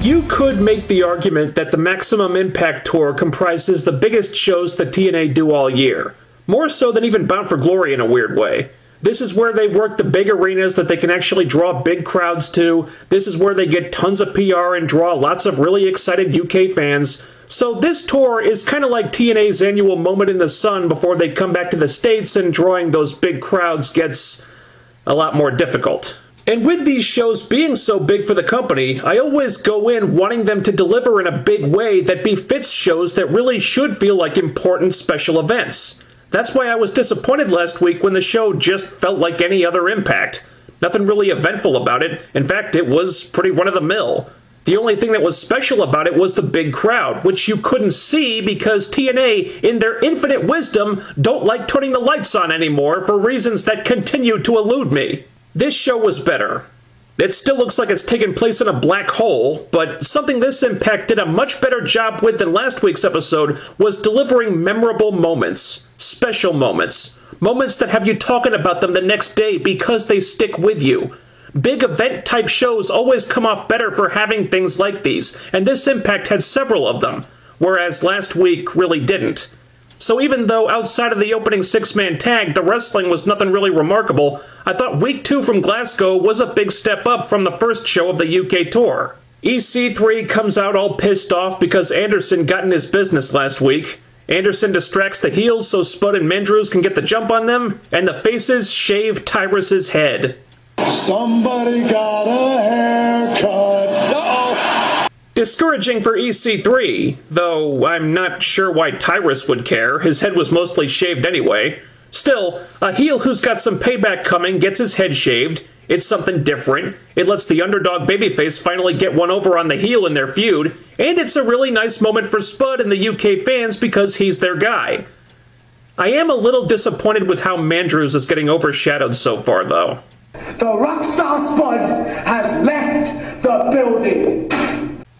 You could make the argument that the Maximum Impact Tour comprises the biggest shows that TNA do all year. More so than even Bound for Glory in a weird way. This is where they work the big arenas that they can actually draw big crowds to. This is where they get tons of PR and draw lots of really excited UK fans. So this tour is kind of like TNA's annual moment in the sun before they come back to the States, and drawing those big crowds gets a lot more difficult. And with these shows being so big for the company, I always go in wanting them to deliver in a big way that befits shows that really should feel like important special events. That's why I was disappointed last week when the show just felt like any other Impact. Nothing really eventful about it. In fact, it was pretty run-of-the-mill. The only thing that was special about it was the big crowd, which you couldn't see because TNA, in their infinite wisdom, don't like turning the lights on anymore for reasons that continue to elude me. This show was better. It still looks like it's taken place in a black hole, but something this Impact did a much better job with than last week's episode was delivering memorable moments, special moments, moments that have you talking about them the next day because they stick with you. Big event-type shows always come off better for having things like these, and this Impact had several of them, whereas last week really didn't. So even though outside of the opening six-man tag, the wrestling was nothing really remarkable, I thought Week 2 from Glasgow was a big step up from the first show of the UK tour. EC3 comes out all pissed off because Anderson got in his business last week. Anderson distracts the heels so Spud and Mandrews can get the jump on them, and the faces shave Tyrus's head. Somebody got a haircut. Uh-oh. Discouraging for EC3, though I'm not sure why Tyrus would care. His head was mostly shaved anyway. Still, a heel who's got some payback coming gets his head shaved. It's something different. It lets the underdog babyface finally get one over on the heel in their feud, and it's a really nice moment for Spud and the UK fans because he's their guy. I am a little disappointed with how Mandrews is getting overshadowed so far, though. The Rockstar Spud has left the building.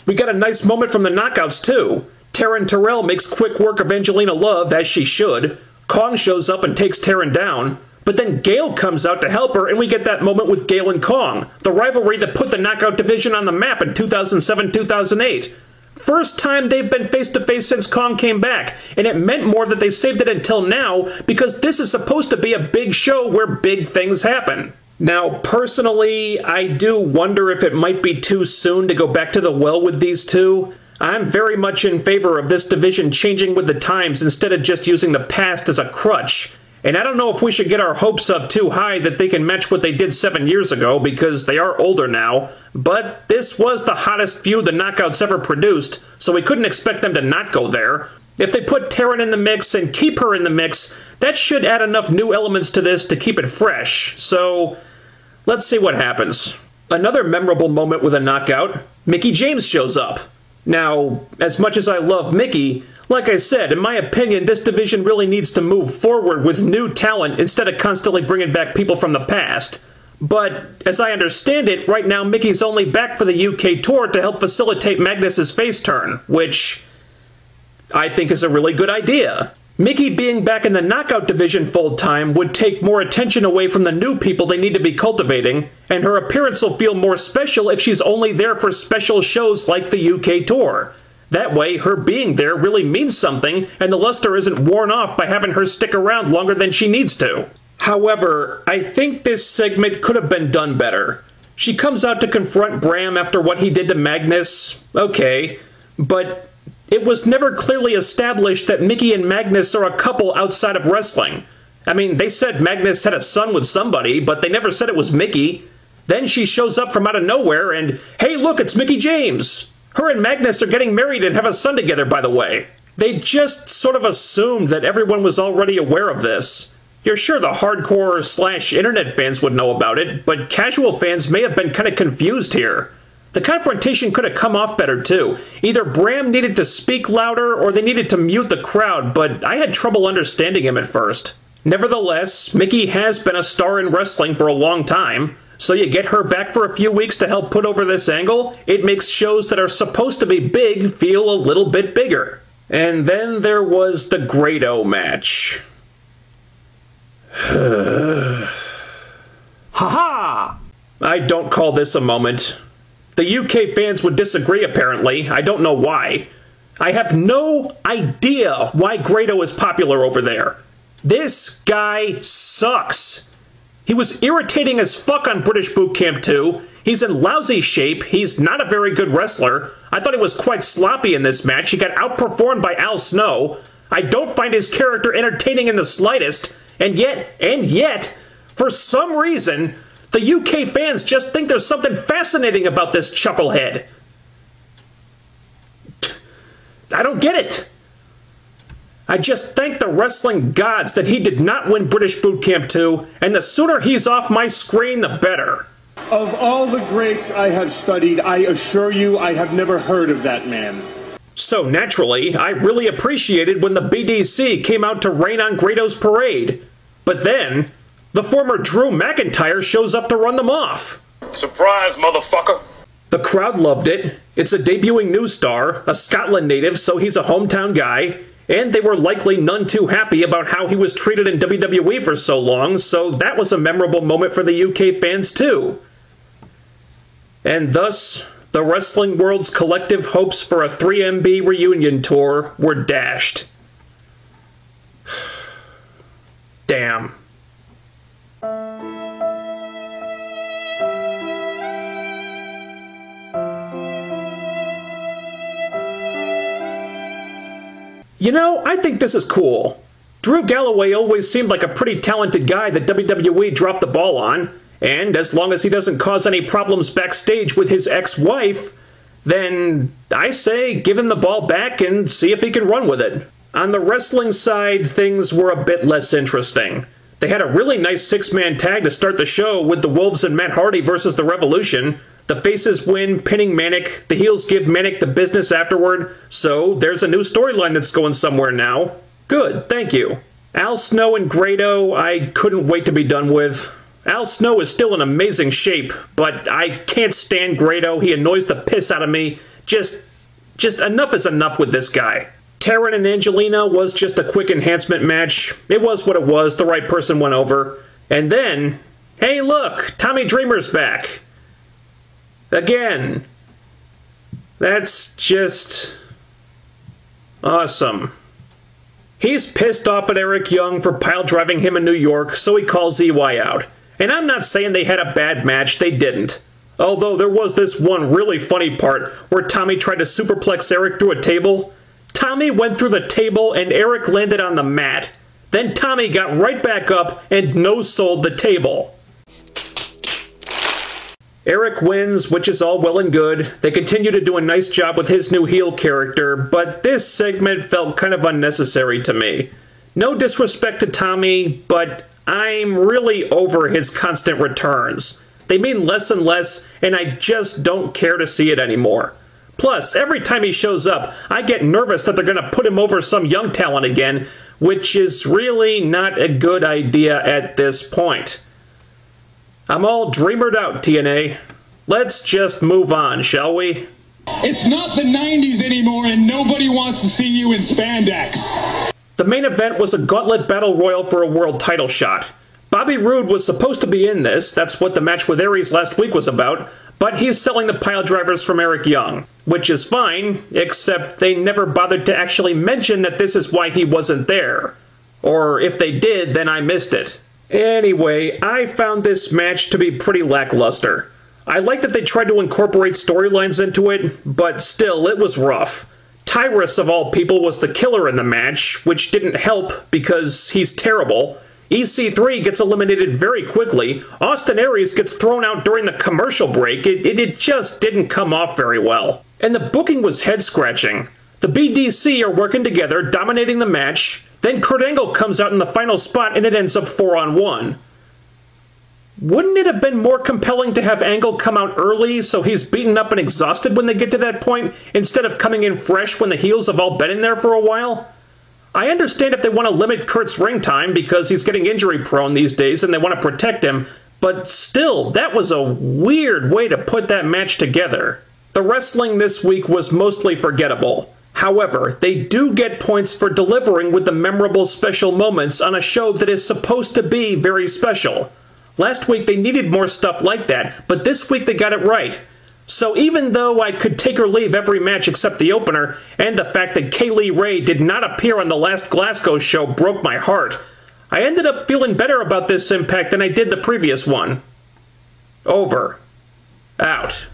We got a nice moment from the Knockouts, too. Taryn Terrell makes quick work of Angelina Love, as she should. Kong shows up and takes Taryn down. But then Gail comes out to help her, and we get that moment with Gail and Kong, the rivalry that put the Knockout division on the map in 2007-2008. First time they've been face-to-face since Kong came back, and it meant more that they saved it until now, because this is supposed to be a big show where big things happen. Now, personally, I do wonder if it might be too soon to go back to the well with these two. I'm very much in favor of this division changing with the times instead of just using the past as a crutch. And I don't know if we should get our hopes up too high that they can match what they did 7 years ago, because they are older now. But this was the hottest feud the Knockouts ever produced, so we couldn't expect them to not go there. If they put Taryn in the mix and keep her in the mix, that should add enough new elements to this to keep it fresh. So let's see what happens. Another memorable moment with a Knockout, Mickie James shows up. Now, as much as I love Mickie, like I said, in my opinion, this division really needs to move forward with new talent instead of constantly bringing back people from the past. But, as I understand it, right now Mickey's only back for the UK tour to help facilitate Magnus's face turn, which I think is a really good idea. Mickie being back in the Knockout division full-time would take more attention away from the new people they need to be cultivating, and her appearance will feel more special if she's only there for special shows like the UK tour. That way, her being there really means something, and the luster isn't worn off by having her stick around longer than she needs to. However, I think this segment could have been done better. She comes out to confront Bram after what he did to Magnus. Okay, but it was never clearly established that Mickie and Magnus are a couple outside of wrestling. I mean, they said Magnus had a son with somebody, but they never said it was Mickie. Then she shows up from out of nowhere and, hey look, it's Mickie James! Her and Magnus are getting married and have a son together, by the way. They just sort of assumed that everyone was already aware of this. You're sure the hardcore/internet fans would know about it, but casual fans may have been kind of confused here. The confrontation could have come off better, too. Either Bram needed to speak louder or they needed to mute the crowd, but I had trouble understanding him at first. Nevertheless, Mickie has been a star in wrestling for a long time, so you get her back for a few weeks to help put over this angle. It makes shows that are supposed to be big feel a little bit bigger. And then there was the Grado match. Ha-ha! I don't call this a moment. The UK fans would disagree, apparently. I don't know why. I have no idea why Grado is popular over there. This guy sucks. He was irritating as fuck on British Boot Camp 2. He's in lousy shape. He's not a very good wrestler. I thought he was quite sloppy in this match. He got outperformed by Al Snow. I don't find his character entertaining in the slightest. And yet, for some reason, the UK fans just think there's something fascinating about this chucklehead. I don't get it. I just thank the wrestling gods that he did not win British Boot Camp 2, and the sooner he's off my screen, the better. Of all the greats I have studied, I assure you I have never heard of that man. So naturally, I really appreciated when the BDC came out to rain on Grado's parade. But then, the former Drew McIntyre shows up to run them off. Surprise, motherfucker! The crowd loved it. It's a debuting new star, a Scotland native, so he's a hometown guy. And they were likely none too happy about how he was treated in WWE for so long, so that was a memorable moment for the UK fans too. And thus, the wrestling world's collective hopes for a 3MB reunion tour were dashed. Damn. You know, I think this is cool. Drew Galloway always seemed like a pretty talented guy that WWE dropped the ball on, and as long as he doesn't cause any problems backstage with his ex-wife, then I say give him the ball back and see if he can run with it. On the wrestling side, things were a bit less interesting. They had a really nice six-man tag to start the show with the Wolves and Matt Hardy versus the Revolution. The faces win, pinning Manic. The heels give Manic the business afterward. So there's a new storyline that's going somewhere now. Good, thank you. Al Snow and Grado, I couldn't wait to be done with. Al Snow is still in amazing shape, but I can't stand Grado. He annoys the piss out of me. Just enough is enough with this guy. Taryn and Angelina was just a quick enhancement match. It was what it was. The right person went over. And then, hey look, Tommy Dreamer's back. Again. That's just awesome. He's pissed off at Eric Young for pile driving him in New York, so he calls EY out. And I'm not saying they had a bad match, they didn't. Although there was this one really funny part where Tommy tried to superplex Eric through a table. Tommy went through the table and Eric landed on the mat. Then Tommy got right back up and no-sold the table. Eric wins, which is all well and good. They continue to do a nice job with his new heel character, but this segment felt kind of unnecessary to me. No disrespect to Tommy, but I'm really over his constant returns. They mean less and less, and I just don't care to see it anymore. Plus, every time he shows up, I get nervous that they're going to put him over some young talent again, which is really not a good idea at this point. I'm all dreamered out, TNA. Let's just move on, shall we? It's not the 90s anymore and nobody wants to see you in spandex. The main event was a gauntlet battle royal for a world title shot. Bobby Roode was supposed to be in this, that's what the match with Aries last week was about, but he's selling the pile drivers from Eric Young, which is fine, except they never bothered to actually mention that this is why he wasn't there. Or if they did, then I missed it. Anyway, I found this match to be pretty lackluster. I like that they tried to incorporate storylines into it, but still, it was rough. Tyrus, of all people, was the killer in the match, which didn't help because he's terrible. EC3 gets eliminated very quickly. Austin Aries gets thrown out during the commercial break. It just didn't come off very well. And the booking was head-scratching. The BDC are working together, dominating the match. Then Kurt Angle comes out in the final spot and it ends up 4-on-1. Wouldn't it have been more compelling to have Angle come out early so he's beaten up and exhausted when they get to that point, instead of coming in fresh when the heels have all been in there for a while? I understand if they want to limit Kurt's ring time because he's getting injury prone these days and they want to protect him, but still, that was a weird way to put that match together. The wrestling this week was mostly forgettable. However, they do get points for delivering with the memorable special moments on a show that is supposed to be very special. Last week they needed more stuff like that, but this week they got it right. So even though I could take or leave every match except the opener, and the fact that Kaylee Ray did not appear on the last Glasgow show broke my heart, I ended up feeling better about this Impact than I did the previous one. Over. Out.